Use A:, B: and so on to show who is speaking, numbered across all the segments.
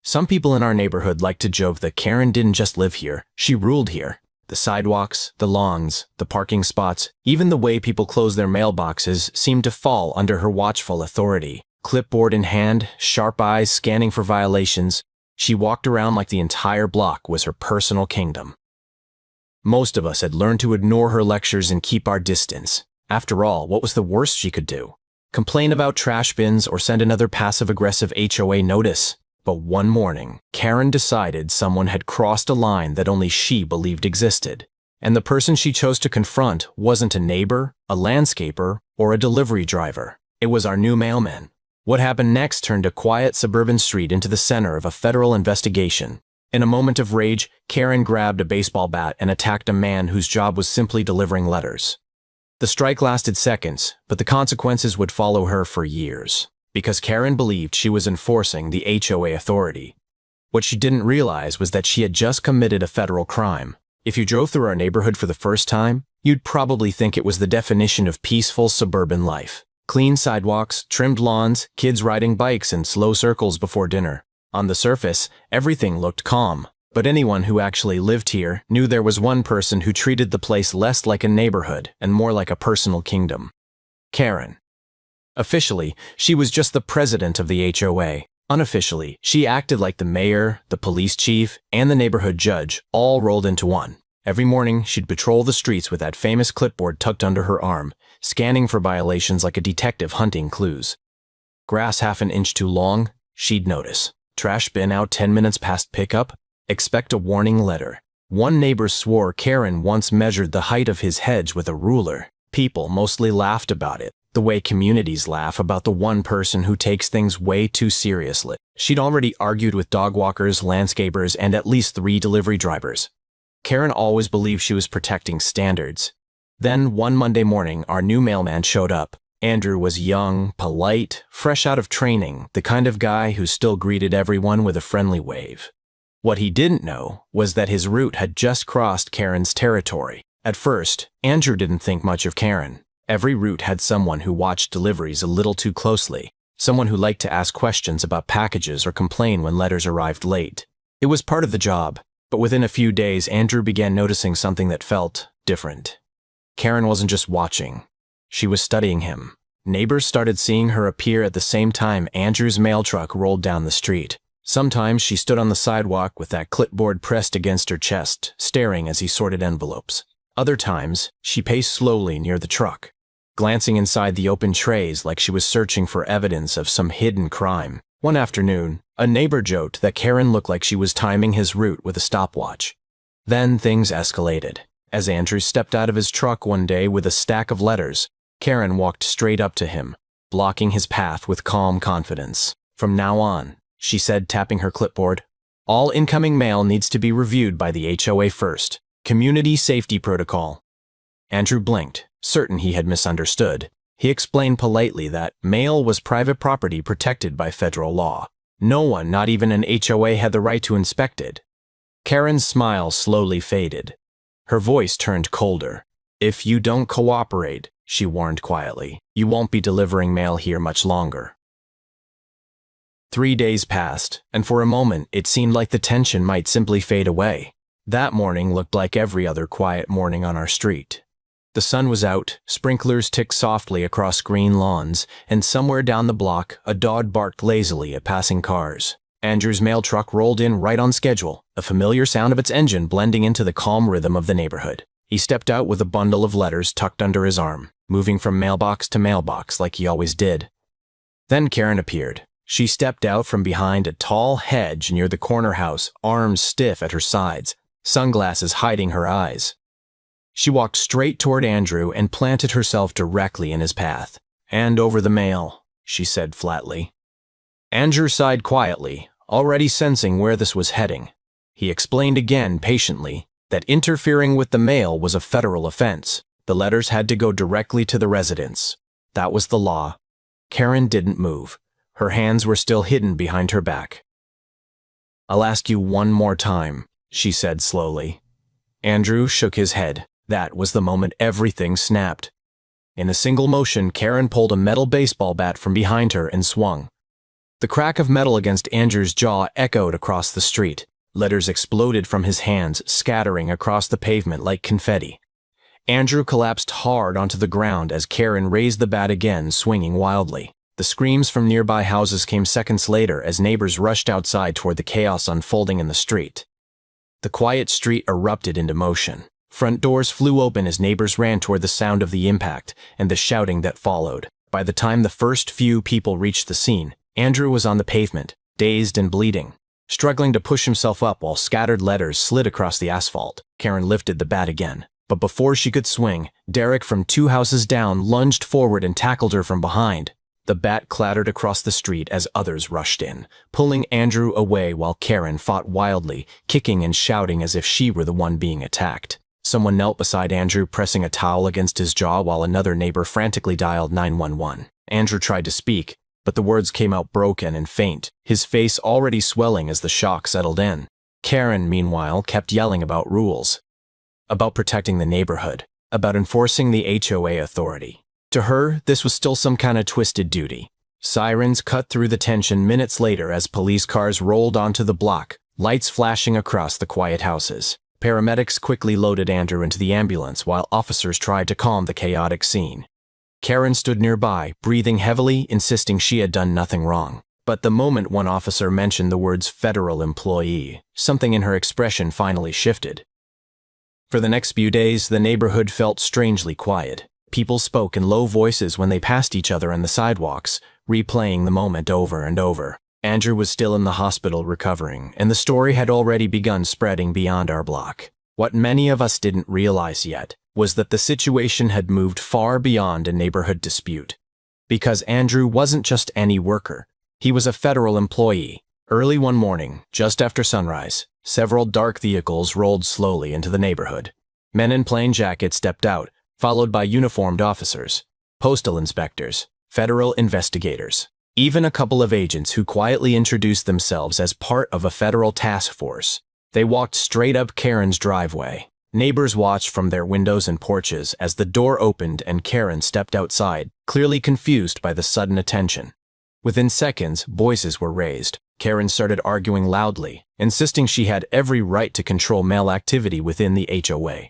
A: Some people in our neighborhood like to joke that Karen didn't just live here, she ruled here. The sidewalks, the lawns, the parking spots, even the way people close their mailboxes seemed to fall under her watchful authority. Clipboard in hand, sharp eyes scanning for violations, she walked around like the entire block was her personal kingdom. Most of us had learned to ignore her lectures and keep our distance. After all, what was the worst she could do? Complain about trash bins or send another passive-aggressive HOA notice? But one morning, Karen decided someone had crossed a line that only she believed existed. And the person she chose to confront wasn't a neighbor, a landscaper, or a delivery driver. It was our new mailman. What happened next turned a quiet suburban street into the center of a federal investigation. In a moment of rage, Karen grabbed a baseball bat and attacked a man whose job was simply delivering letters. The strike lasted seconds, but the consequences would follow her for years, because Karen believed she was enforcing the HOA authority. What she didn't realize was that she had just committed a federal crime. If you drove through our neighborhood for the first time, you'd probably think it was the definition of peaceful suburban life. Clean sidewalks, trimmed lawns, kids riding bikes in slow circles before dinner. On the surface, everything looked calm, but anyone who actually lived here knew there was one person who treated the place less like a neighborhood and more like a personal kingdom. Karen. Officially, she was just the president of the HOA. Unofficially, she acted like the mayor, the police chief, and the neighborhood judge, all rolled into one. Every morning, she'd patrol the streets with that famous clipboard tucked under her arm, scanning for violations like a detective hunting clues. Grass half an inch too long, she'd notice. Trash bin out 10 minutes past pickup, expect a warning letter. One neighbor swore Karen once measured the height of his hedge with a ruler. People mostly laughed about it, the way communities laugh about the one person who takes things way too seriously. She'd already argued with dog walkers, landscapers, and at least 3 delivery drivers. Karen always believed she was protecting standards. Then, one Monday morning, our new mailman showed up. Andrew was young, polite, fresh out of training, the kind of guy who still greeted everyone with a friendly wave. What he didn't know was that his route had just crossed Karen's territory. At first, Andrew didn't think much of Karen. Every route had someone who watched deliveries a little too closely, someone who liked to ask questions about packages or complain when letters arrived late. It was part of the job, but within a few days, Andrew began noticing something that felt different. Karen wasn't just watching. She was studying him. Neighbors started seeing her appear at the same time Andrew's mail truck rolled down the street. Sometimes she stood on the sidewalk with that clipboard pressed against her chest, staring as he sorted envelopes. Other times, she paced slowly near the truck, glancing inside the open trays like she was searching for evidence of some hidden crime. One afternoon, a neighbor joked that Karen looked like she was timing his route with a stopwatch. Then things escalated. As Andrew stepped out of his truck one day with a stack of letters, Karen walked straight up to him, blocking his path with calm confidence. "From now on," she said, tapping her clipboard, "all incoming mail needs to be reviewed by the HOA first. Community safety protocol." Andrew blinked, certain he had misunderstood. He explained politely that mail was private property protected by federal law. No one, not even an HOA, had the right to inspect it. Karen's smile slowly faded. Her voice turned colder. "If you don't cooperate," she warned quietly, "you won't be delivering mail here much longer." 3 days passed, and for a moment it seemed like the tension might simply fade away. That morning looked like every other quiet morning on our street. The sun was out, sprinklers ticked softly across green lawns, and somewhere down the block, a dog barked lazily at passing cars. Andrew's mail truck rolled in right on schedule, a familiar sound of its engine blending into the calm rhythm of the neighborhood. He stepped out with a bundle of letters tucked under his arm, moving from mailbox to mailbox like he always did. Then Karen appeared. She stepped out from behind a tall hedge near the corner house, arms stiff at her sides, sunglasses hiding her eyes. She walked straight toward Andrew and planted herself directly in his path. "And over the mail," she said flatly. Andrew sighed quietly, already sensing where this was heading. He explained again patiently that interfering with the mail was a federal offense. The letters had to go directly to the residents. That was the law. Karen didn't move. Her hands were still hidden behind her back. "I'll ask you one more time," she said slowly. Andrew shook his head. That was the moment everything snapped. In a single motion, Karen pulled a metal baseball bat from behind her and swung. The crack of metal against Andrew's jaw echoed across the street. Letters exploded from his hands, scattering across the pavement like confetti. Andrew collapsed hard onto the ground as Karen raised the bat again, swinging wildly. The screams from nearby houses came seconds later as neighbors rushed outside toward the chaos unfolding in the street. The quiet street erupted into motion. Front doors flew open as neighbors ran toward the sound of the impact and the shouting that followed. By the time the first few people reached the scene, Andrew was on the pavement, dazed and bleeding, struggling to push himself up while scattered letters slid across the asphalt. Karen lifted the bat again, but before she could swing, Derek from 2 houses down lunged forward and tackled her from behind. The bat clattered across the street as others rushed in, pulling Andrew away while Karen fought wildly, kicking and shouting as if she were the one being attacked. Someone knelt beside Andrew, pressing a towel against his jaw while another neighbor frantically dialed 911. Andrew tried to speak, but the words came out broken and faint, his face already swelling as the shock settled in. Karen, meanwhile, kept yelling about rules, about protecting the neighborhood, about enforcing the HOA authority. To her, this was still some kind of twisted duty. Sirens cut through the tension minutes later as police cars rolled onto the block, lights flashing across the quiet houses. Paramedics quickly loaded Andrew into the ambulance while officers tried to calm the chaotic scene. Karen stood nearby, breathing heavily, insisting she had done nothing wrong. But the moment one officer mentioned the words federal employee, something in her expression finally shifted. For the next few days, the neighborhood felt strangely quiet. People spoke in low voices when they passed each other on the sidewalks, replaying the moment over and over. Andrew was still in the hospital recovering, and the story had already begun spreading beyond our block. What many of us didn't realize yet was that the situation had moved far beyond a neighborhood dispute. Because Andrew wasn't just any worker, he was a federal employee. Early one morning, just after sunrise, several dark vehicles rolled slowly into the neighborhood. Men in plain jackets stepped out, followed by uniformed officers, postal inspectors, federal investigators, even a couple of agents who quietly introduced themselves as part of a federal task force. They walked straight up Karen's driveway. Neighbors watched from their windows and porches as the door opened and Karen stepped outside, clearly confused by the sudden attention. Within seconds, voices were raised. Karen started arguing loudly, insisting she had every right to control male activity within the HOA.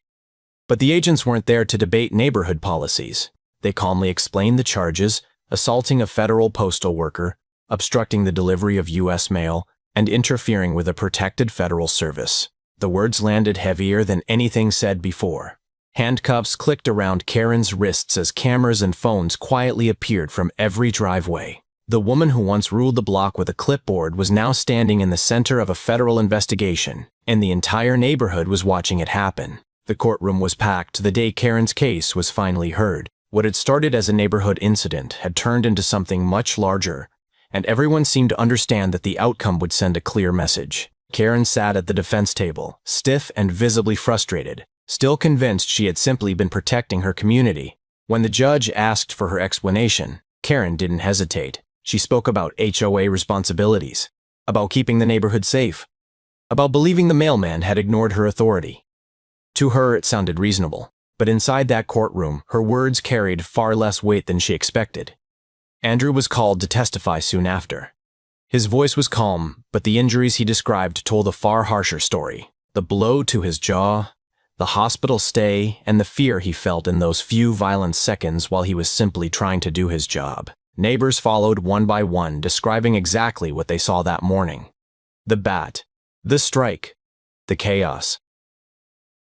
A: But the agents weren't there to debate neighborhood policies. They calmly explained the charges: assaulting a federal postal worker, obstructing the delivery of U.S. mail, and interfering with a protected federal service. The words landed heavier than anything said before. Handcuffs clicked around Karen's wrists as cameras and phones quietly appeared from every driveway. The woman who once ruled the block with a clipboard was now standing in the center of a federal investigation, and the entire neighborhood was watching it happen. The courtroom was packed the day Karen's case was finally heard. What had started as a neighborhood incident had turned into something much larger, and everyone seemed to understand that the outcome would send a clear message. Karen sat at the defense table, stiff and visibly frustrated, still convinced she had simply been protecting her community. When the judge asked for her explanation, Karen didn't hesitate. She spoke about HOA responsibilities, about keeping the neighborhood safe, about believing the mailman had ignored her authority. To her, it sounded reasonable, but inside that courtroom, her words carried far less weight than she expected. Andrew was called to testify soon after. His voice was calm, but the injuries he described told a far harsher story. The blow to his jaw, the hospital stay, and the fear he felt in those few violent seconds while he was simply trying to do his job. Neighbors followed one by one, describing exactly what they saw that morning. The bat, the strike, the chaos.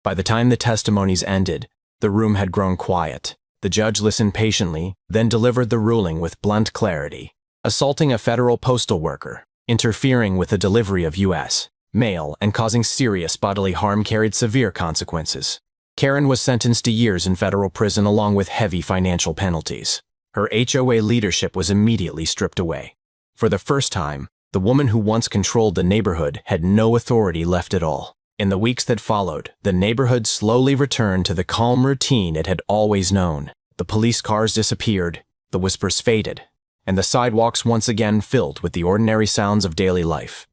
A: By the time the testimonies ended, the room had grown quiet. The judge listened patiently, then delivered the ruling with blunt clarity. Assaulting a federal postal worker, interfering with the delivery of U.S. mail, and causing serious bodily harm carried severe consequences. Karen was sentenced to years in federal prison along with heavy financial penalties. Her HOA leadership was immediately stripped away. For the first time, the woman who once controlled the neighborhood had no authority left at all. In the weeks that followed, the neighborhood slowly returned to the calm routine it had always known. The police cars disappeared, the whispers faded, and the sidewalks once again filled with the ordinary sounds of daily life.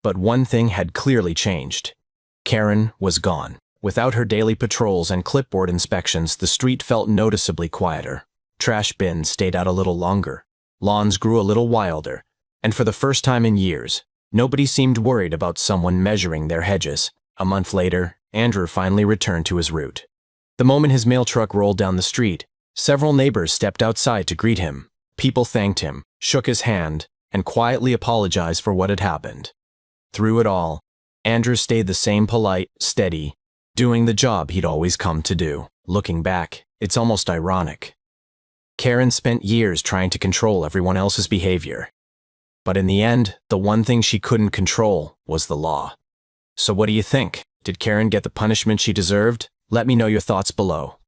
A: But one thing had clearly changed. Karen was gone. Without her daily patrols and clipboard inspections, the street felt noticeably quieter. Trash bins stayed out a little longer. Lawns grew a little wilder, And for the first time in years, nobody seemed worried about someone measuring their hedges. A month later, Andrew finally returned to his route. The moment his mail truck rolled down the street, several neighbors stepped outside to greet him. People thanked him, shook his hand, and quietly apologized for what had happened. Through it all, Andrew stayed the same polite, steady, doing the job he'd always come to do. Looking back, it's almost ironic. Karen spent years trying to control everyone else's behavior. But in the end, the one thing she couldn't control was the law. So what do you think? Did Karen get the punishment she deserved? Let me know your thoughts below.